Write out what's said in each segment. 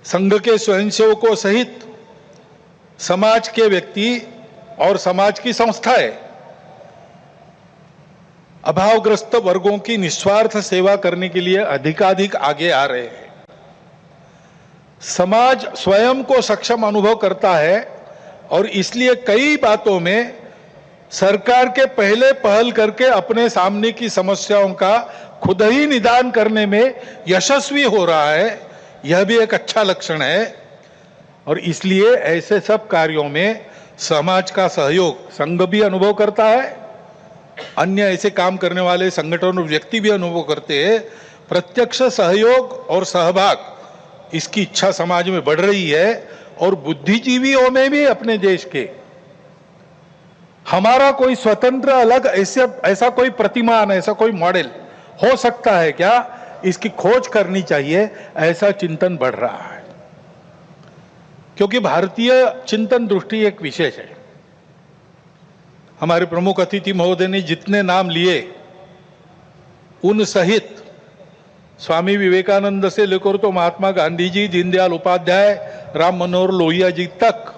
संघ के स्वयंसेवकों सहित समाज के व्यक्ति और समाज की संस्थाएं अभावग्रस्त वर्गों की निस्वार्थ सेवा करने के लिए अधिकाधिक आगे आ रहे हैं। समाज स्वयं को सक्षम अनुभव करता है और इसलिए कई बातों में सरकार के पहले पहल करके अपने सामने की समस्याओं का खुद ही निदान करने में यशस्वी हो रहा है। यह भी एक अच्छा लक्षण है और इसलिए ऐसे सब कार्यों में समाज का सहयोग संघ भी अनुभव करता है, अन्य ऐसे काम करने वाले संगठन और व्यक्ति भी अनुभव करते हैं। प्रत्यक्ष सहयोग और सहभाग इसकी इच्छा समाज में बढ़ रही है और बुद्धिजीवियों में भी अपने देश के हमारा कोई स्वतंत्र अलग ऐसा कोई प्रतिमान, ऐसा कोई मॉडल हो सकता है क्या, इसकी खोज करनी चाहिए, ऐसा चिंतन बढ़ रहा है। क्योंकि भारतीय चिंतन दृष्टि एक विशेष है। हमारे प्रमुख अतिथि महोदय ने जितने नाम लिए उन सहित स्वामी विवेकानंद से लेकर तो महात्मा गांधी जी, दीनदयाल उपाध्याय, राम मनोहर लोहिया जी तक,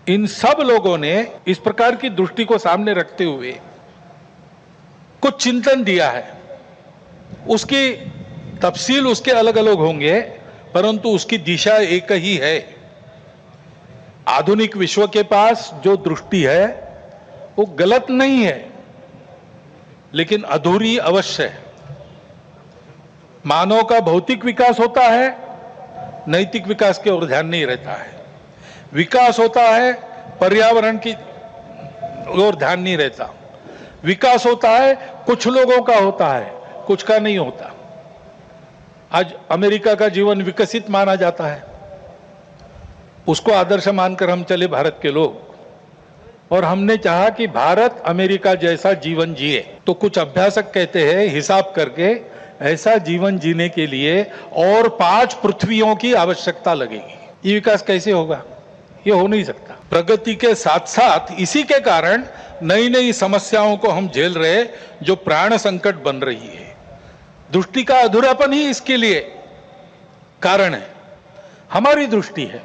इन सब लोगों ने इस प्रकार की दृष्टि को सामने रखते हुए कुछ चिंतन दिया है। उसकी तफसील उसके अलग अलग होंगे, परंतु उसकी दिशा एक ही है। आधुनिक विश्व के पास जो दृष्टि है वो गलत नहीं है, लेकिन अधूरी अवश्य है। मानव का भौतिक विकास होता है, नैतिक विकास की ओर ध्यान नहीं रहता है। विकास होता है, पर्यावरण की ओर ध्यान नहीं रहता। विकास होता है, कुछ लोगों का होता है, कुछ का नहीं होता। आज अमेरिका का जीवन विकसित माना जाता है, उसको आदर्श मानकर हम चले भारत के लोग, और हमने चाहा कि भारत अमेरिका जैसा जीवन जिए। तो कुछ अभ्यासक कहते हैं हिसाब करके ऐसा जीवन जीने के लिए और 5 पृथ्वियों की आवश्यकता लगेगी। ये विकास कैसे होगा? ये हो नहीं सकता। प्रगति के साथ साथ इसी के कारण नई नई समस्याओं को हम झेल रहे, जो प्राण संकट बन रही है। दृष्टि का अधूरापन ही इसके लिए कारण है। हमारी दृष्टि है,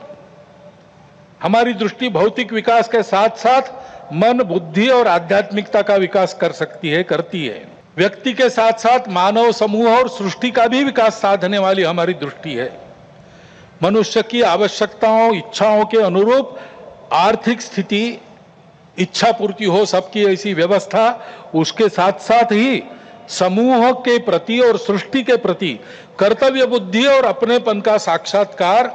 हमारी दृष्टि भौतिक विकास के साथ साथ मन, बुद्धि और आध्यात्मिकता का विकास कर सकती है, करती है। व्यक्ति के साथ साथ मानव समूह और सृष्टि का भी विकास साधने वाली हमारी दृष्टि है। मनुष्य की आवश्यकताओं, इच्छाओं के अनुरूप आर्थिक स्थिति, इच्छा पूर्ति हो सबकी, ऐसी व्यवस्था, उसके साथ साथ ही समूह के प्रति और सृष्टि के प्रति कर्तव्य बुद्धि और अपनेपन का साक्षात्कार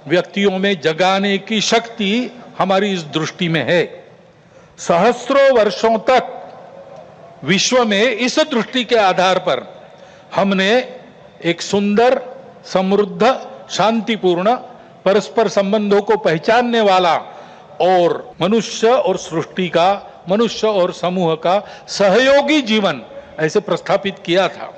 व्यक्तियों में जगाने की शक्ति हमारी इस दृष्टि में है। सहस्रों वर्षों तक विश्व में इस दृष्टि के आधार पर हमने एक सुंदर, समृद्ध, शांतिपूर्ण, परस्पर संबंधों को पहचानने वाला और मनुष्य और सृष्टि का, मनुष्य और समूह का सहयोगी जीवन ऐसे प्रस्थापित किया था।